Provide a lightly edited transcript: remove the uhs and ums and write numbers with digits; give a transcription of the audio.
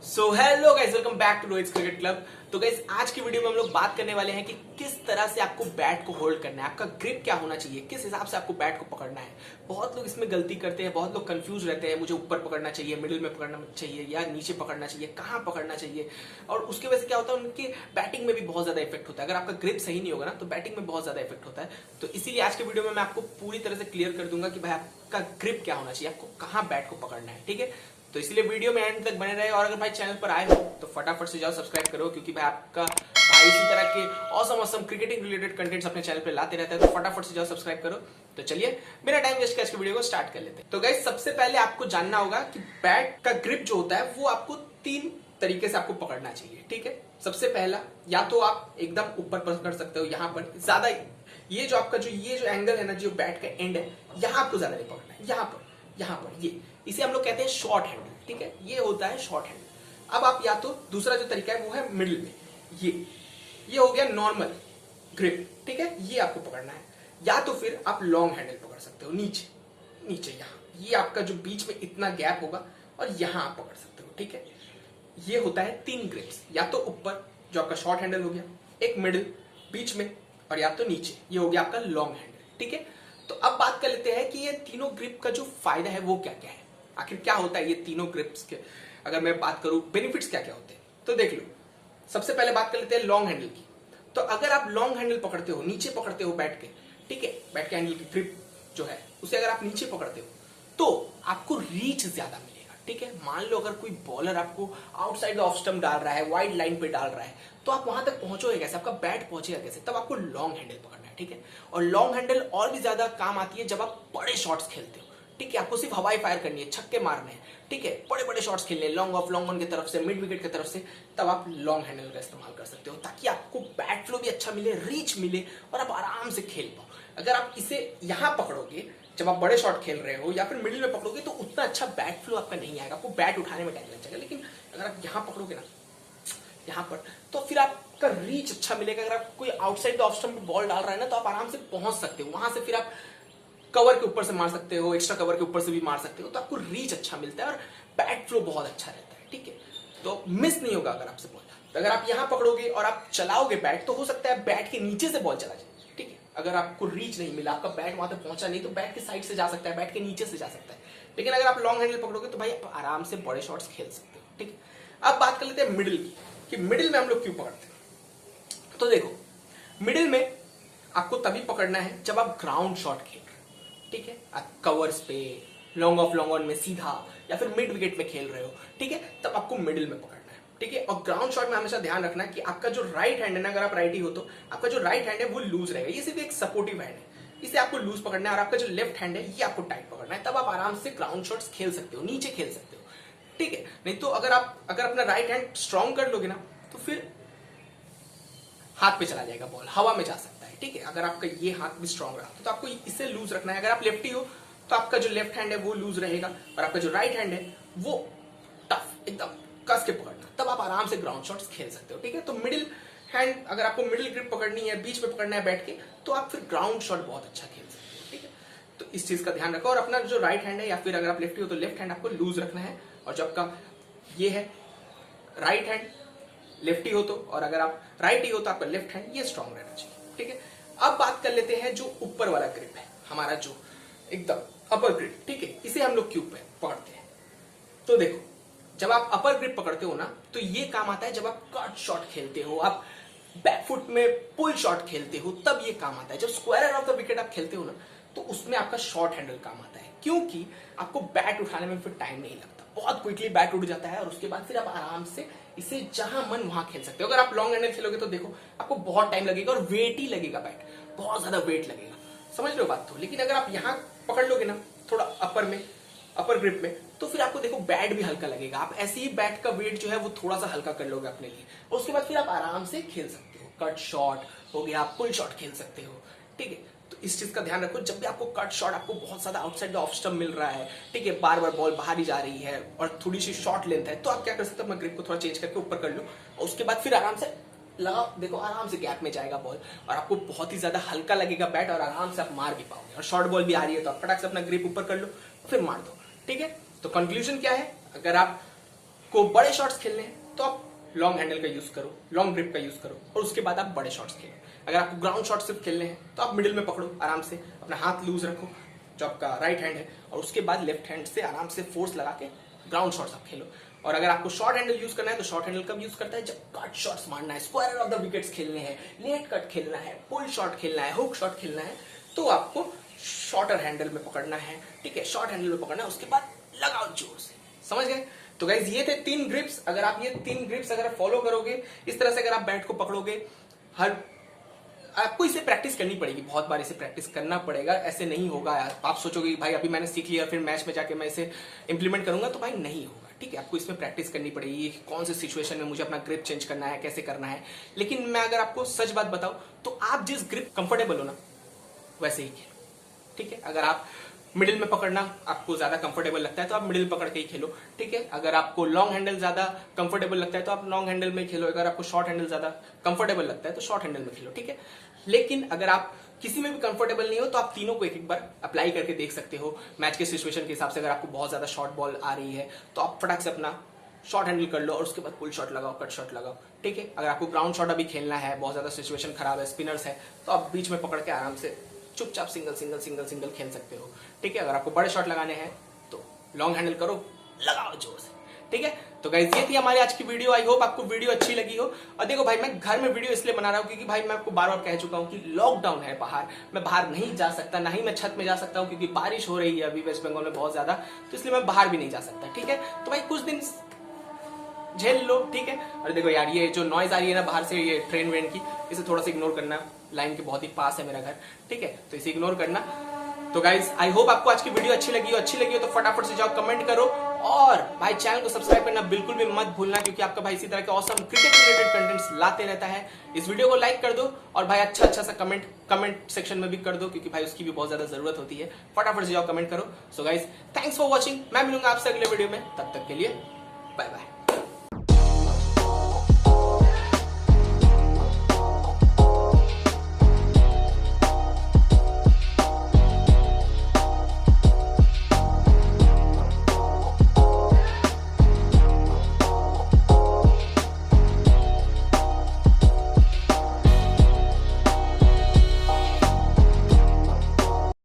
So hello guys, welcome back to Rohit cricket club. तो guys, आज की वीडियो में हम लोग बात करने वाले हैं कि किस तरह से आपको बैट को होल्ड करना है, आपका ग्रिप क्या होना चाहिए, किस हिसाब से आपको बैट को पकड़ना है। बहुत लोग इसमें गलती करते हैं, बहुत लोग कंफ्यूज रहते हैं, मुझे ऊपर पकड़ना चाहिए, मिडिल में पकड़ना चाहिए या नीचे पकड़ना चाहिए, कहाँ पकड़ना चाहिए। और उसकी वजह से क्या होता है, उनकी बैटिंग में भी बहुत ज्यादा इफेक्ट होता है। अगर आपका ग्रिप सही नहीं होगा ना तो बैटिंग में बहुत ज्यादा इफेक्ट होता है। तो इसीलिए आज के वीडियो में मैं आपको पूरी तरह से क्लियर कर दूंगा कि भाई आपका ग्रिप क्या होना चाहिए, आपको कहाँ बैट को पकड़ना है। ठीक है, तो इसलिए वीडियो में एंड तक बने रहे। और अगर भाई चैनल पर आए हो तो फटाफट से जाओ सब्सक्राइब करो, क्योंकि भाई आपका भाई इसी तरह के ऑसम क्रिकेटिंग रिलेटेड कंटेंट्स अपने चैनल पे लाते रहता है। तो फटाफट से जाओ सब्सक्राइब करो। तो चलिए बिना टाइम वेस्ट किए वीडियो को स्टार्ट कर लेते हैं। तो गाइस, सबसे पहले आपको जानना होगा कि बैट का ग्रिप जो होता है वो आपको 3 तरीके से आपको पकड़ना चाहिए। ठीक है, सबसे पहला, या तो आप एकदम ऊपर पकड़ सकते हो, यहाँ पर ज्यादा ये जो आपका ये जो एंगल है ना, जो बैट का एंड है, यहाँ आपको ज्यादा नहीं पकड़ना है, यहाँ पर ये, इसे हम लोग कहते हैं शॉर्ट हैंडल। ठीक है, ये होता है शॉर्ट हैंडल। अब आप या तो दूसरा जो तरीका है वो है मिडिल में, ये हो गया नॉर्मल ग्रिप। ठीक है, ये आपको पकड़ना है। या तो फिर आप लॉन्ग हैंडल पकड़ सकते हो, नीचे यहाँ, ये आपका जो बीच में इतना गैप होगा और यहां आप पकड़ सकते हो। ठीक है, ये होता है 3 ग्रिप्स, या तो ऊपर जो आपका शॉर्ट हैंडल हो गया, एक मिडिल बीच में, और या तो नीचे, ये हो गया आपका लॉन्ग हैंडल। ठीक है, तो अब बात कर लेते हैं कि ये तीनों ग्रिप का जो फायदा है वो क्या क्या है, आखिर क्या होता है ये तीनों ग्रिप्स के। अगर मैं बात करूं बेनिफिट्स क्या क्या होते हैं, तो देख लो। सबसे पहले बात कर लेते हैं लॉन्ग हैंडल की। तो अगर आप लॉन्ग हैंडल पकड़ते हो, नीचे पकड़ते हो बैट के, ठीक है, बैट के हैंडल की ग्रिप जो है उसे अगर आप नीचे पकड़ते हो तो आपको रीच ज्यादा मिलेगा। ठीक है, मान लो अगर कोई बॉलर आपको आउटसाइड ऑफ स्टंप डाल रहा है, वाइड लाइन पे डाल रहा है, तो आप वहां तक पहुंचोगे कैसे, आपका बैट पहुंचेगा कैसे, तब आपको लॉन्ग हैंडल पकड़ना है। ठीक है, और लॉन्ग हैंडल और भी ज्यादा काम आती है जब आप बड़े शॉट्स खेलते हो। ठीक है, आपको सिर्फ हवाई फायर करनी है, छक्के मारने हैं। ठीक है, बड़े बड़े शॉट्स खेलने, लॉन्ग ऑफ, लॉन्ग ऑन की तरफ से, मिड विकेट की तरफ से, तब आप लॉन्ग हैंडल का इस्तेमाल कर सकते हो, ताकि आपको बैट फ्लो भी अच्छा मिले, रीच मिले और आप आराम से खेल पाओ। अगर आप इसे यहां पकड़ोगे जब आप बड़े शॉट खेल रहे हो, या फिर मिडिल में पकड़ोगे, तो उतना अच्छा बैट फ्लो आपका नहीं आएगा, आपको बैट उठाने में टाइम लग जाएगा। लेकिन अगर आप यहां पकड़ोगे ना, यहां पर, तो फिर आपका रीच अच्छा मिलेगा। अगर आप कोई outside the off stump ball डाल रहा है ना, तो आप आराम से पहुंच सकते हो, वहां से फिर आप कवर के ऊपर से मार सकते हो, एक्स्ट्रा कवर के ऊपर से भी मार सकते हो, तो आपको रीच अच्छा मिलता है और बैट फ्लो बहुत अच्छा रहता है। ठीक है, तो मिस नहीं होगा अगर आपसे बॉल। तो अगर आप यहां पकड़ोगे और आप चलाओगे बैट, तो हो सकता है बैट के नीचे से बॉल चला जाए। ठीक है, अगर आपको रीच नहीं मिला, आपका बैट वहां तक पहुंचा नहीं, तो बैट के साइड से जा सकता है, बैट के नीचे से जा सकता है। लेकिन अगर आप लॉन्ग हैंडल पकड़ोगे तो भाई आप आराम से बड़े शॉट्स खेल सकते हो। ठीक है, अब बात कर लेते हैं मिडिल की, कि मिडिल में हम लोग क्यों पकड़ते हैं। तो देखो, मिडिल में आपको तभी पकड़ना है जब आप ग्राउंड शॉट खेल रहे हो। ठीक है, आप कवर्स पे, लॉन्ग ऑफ, लॉन्ग ऑन में सीधा, या फिर मिड विकेट में खेल रहे हो, ठीक है, तब आपको मिडिल में पकड़ना है। ठीक है, और ग्राउंड शॉट में हमेशा ध्यान रखना है कि आपका जो राइट हैंड है ना, अगर आप राइटी हो तो आपका जो राइट हैंड है वो लूज रहेगा, ये सिर्फ एक सपोर्टिव हैंड है, इसे आपको लूज पकड़ना है। और आपका जो लेफ्ट हैंड है ये आपको टाइट पकड़ना है, तब आप आराम से ग्राउंड शॉट्स खेल सकते हो, नीचे खेल सकते हो। ठीक है, नहीं तो अगर अपना राइट हैंड स्ट्रॉन्ग कर लोगे ना, तो फिर हाथ पे चला जाएगा बॉल, हवा में जा सकता है। ठीक है, अगर आपका ये हाथ भी स्ट्रॉन्ग रहा तो आपको इसे लूज रखना है। अगर आप लेफ्टी हो तो आपका जो लेफ्ट हैंड है वो लूज रहेगा, और आपका जो राइट हैंड है वो टफ, एकदम कस के पकड़ना, तब आप आराम से ग्राउंड शॉट्स खेल सकते हो। ठीक है, तो मिडिल हैंड, अगर आपको मिडिल ग्रिप पकड़नी है, बीच में पकड़ना है बैठ के, तो आप फिर ग्राउंड शॉट बहुत अच्छा खेल सकते हो। ठीक है, तो इस चीज का ध्यान रखो। और अपना जो राइट हैंड है, या फिर अगर आप लेफ्टी हो तो लेफ्ट हैंड आपको लूज रखना है, और जो आपका ये है राइट हैंड, लेफ्टी हो तो, और अगर आप राइटी हो तो आपका लेफ्ट हैंड ये स्ट्रॉन्ग रहना चाहिए। ठीक है, अब बात कर लेते हैं जो ऊपर वाला ग्रिप है हमारा, जो एकदम अपर ग्रिप। ठीक है, इसे हम लोग क्यों पकड़ते हैं। तो देखो, जब आप अपर ग्रिप पकड़ते हो ना, तो ये काम आता है जब आप कट शॉट खेलते हो, आप बैकफुट में पुल शॉट खेलते हो, तब ये काम आता है। जब स्क्वायर ऑफ द विकेट आप खेलते हो ना, तो उसमें आपका शॉर्ट हैंडल काम आता है, क्योंकि आपको बैट उठाने में फिर टाइम नहीं लगता, बहुत क्विकली बैट उठ जाता है, और उसके बाद फिर आप आराम से इसे जहां मन वहां खेल सकते हो। अगर आप लॉन्ग हैंडल खेलोगे तो देखो आपको बहुत टाइम लगेगा, और वेट ही लगेगा, बैट बहुत ज्यादा वेट लगेगा, समझ लो बात तो। लेकिन अगर आप यहां पकड़ लोगे ना, थोड़ा अपर ग्रिप में, तो फिर आपको देखो बैट भी हल्का लगेगा, आप ऐसे ही बैट का वेट जो है वो थोड़ा सा हल्का कर लोगे अपने लिए, और उसके बाद फिर आप आराम से खेल सकते हो। कट शॉट हो गया, आप पुल शॉट खेल सकते हो। ठीक है, तो इस चीज का ध्यान रखो, जब भी आपको कट शॉट, आपको बहुत ज्यादा आउटसाइड द ऑफ स्टंप मिल रहा है, ठीक है, बार बार बॉल बाहर ही जा रही है और थोड़ी सी शॉर्ट लेंथ है, तो आप क्या कर सकते हो, अपना ग्रिप को थोड़ा चेंज करके ऊपर कर लो, और उसके बाद फिर आराम से लगाओ, देखो आराम से गैप में जाएगा बॉल, और आपको बहुत ही ज्यादा हल्का लगेगा बैट, और आराम से आप मार भी पाओगे। और शॉर्ट बॉल भी आ रही है तो आप फटाक से अपना ग्रिप ऊपर कर लो, फिर मार दो। ठीक है, तो कंक्लूजन क्या है, अगर आप आपको बड़े शॉट्स खेलने हैं तो आप लॉन्ग हैंडल का यूज करो, लॉन्ग ग्रिप का यूज करो और उसके बाद आप बड़े शॉट्स खेलो। अगर आपको ग्राउंड शॉट सिर्फ खेलने हैं तो आप मिडिल में पकड़ो आराम से, अपना हाथ लूज रखो जो आपका राइट हैंड है, और उसके बाद लेफ्ट हैंड से आराम से फोर्स लगा के ग्राउंड शॉट्स आप खेलो। और अगर आपको शॉर्ट हैंडल यूज करना है तो शॉर्ट हैंडल कब यूज करता है, जब कट शॉट्स मारना है, स्क्वायर ऑफ द विकेट्स खेलने हैं, लेट कट खेलना है, पुल शॉट खेलना है, हुक शॉट खेलना है, तो आपको शॉर्टर हैंडल में पकड़ना है। ठीक है, शॉर्ट हैंडल में पकड़ना है, उसके बाद लगाओ जोर से। समझ गए? तो गाइज ये थे 3 ग्रिप्स। अगर आप ये 3 ग्रिप्स अगर फॉलो करोगे, इस तरह से अगर आप बैट को पकड़ोगे, आपको इसे प्रैक्टिस करनी पड़ेगी, बहुत बार इसे प्रैक्टिस करना पड़ेगा। ऐसे नहीं होगा यार, आप सोचोगे कि भाई अभी मैंने सीख लिया फिर मैच में जाके मैं इसे इंप्लीमेंट करूंगा, तो भाई नहीं होगा। ठीक है, आपको इसमें प्रैक्टिस करनी पड़ेगी, कौन से सिचुएशन में मुझे अपना ग्रिप चेंज करना है, कैसे करना है। लेकिन मैं अगर आपको सच बात बताऊं तो आप जिस ग्रिप कंफर्टेबल हो ना वैसे ही खेलो। ठीक है, अगर आप मिडिल में पकड़ना आपको ज्यादा कंफर्टेबल लगता है तो आप मिडिल पकड़ के ही खेलो। ठीक है, अगर आपको लॉन्ग हैंडल ज्यादा कंफर्टेबल लगता है तो आप लॉन्ग हैंडल में खेलो। अगर आपको शॉर्ट हैंडल ज्यादा कंफर्टेबल लगता है तो शॉर्ट हैंडल में खेलो। ठीक है, लेकिन अगर आप किसी में भी कंफर्टेबल नहीं हो तो आप तीनों को एक एक बार अप्लाई करके देख सकते हो मैच के सिचुएशन के हिसाब से। अगर आपको बहुत ज्यादा शॉर्ट बॉल आ रही है तो आप फटाक से अपना शॉर्ट हैंडल कर लो और उसके बाद पुल शॉट लगाओ, कट शॉट लगाओ। ठीक है, अगर आपको ग्राउंड शॉट अभी खेलना है, बहुत ज्यादा सिचुएशन खराब है, स्पिनर्स है, तो आप बीच में पकड़ के आराम से चुपचाप सिंगल सिंगल सिंगल सिंगल खेल सकते हो। ठीक है, अगर आपको बड़े शॉट लगाने हैं तो लॉन्ग हैंडल करो, लगाओ जोर से। ठीक है, तो गाइस ये थी हमारी आज की वीडियो। आई होप आपको वीडियो अच्छी लगी हो। और देखो भाई, मैं घर में वीडियो इसलिए बना रहा हूँ क्योंकि भाई मैं आपको बार बार कह चुका हूँ कि लॉकडाउन है बाहर, मैं बाहर नहीं जा सकता, ना ही मैं छत में जा सकता हूँ क्योंकि बारिश हो रही है अभी वेस्ट बंगाल में बहुत ज्यादा, तो इसलिए मैं बाहर भी नहीं जा सकता। ठीक है, तो भाई कुछ दिन झेल लो। ठीक है, और देखो यार, ये जो नॉइज आ रही है ना बाहर से, ये ट्रेन वेन की, इसे थोड़ा सा इग्नोर करना। लाइन के बहुत ही पास है मेरा घर। ठीक है, तो इसे इग्नोर करना। तो गाइज आई होप आपको आज की वीडियो अच्छी लगी हो तो फटाफट से जाओ कमेंट करो, और भाई चैनल को सब्सक्राइब करना बिल्कुल भी मत भूलना क्योंकि आपका भाई इसी तरह के ऑसम क्रिकेट रिलेटेड कंटेंट्स लाते रहता है। इस वीडियो को लाइक कर दो और भाई अच्छा सा कमेंट सेक्शन में भी कर दो क्योंकि भाई उसकी भी बहुत ज्यादा जरूरत होती है। फटाफट से जाओ कमेंट करो। So guys thanks for watching, मैं मिलूंगा आपसे अगले वीडियो में, तब तक के लिए बाय बाय।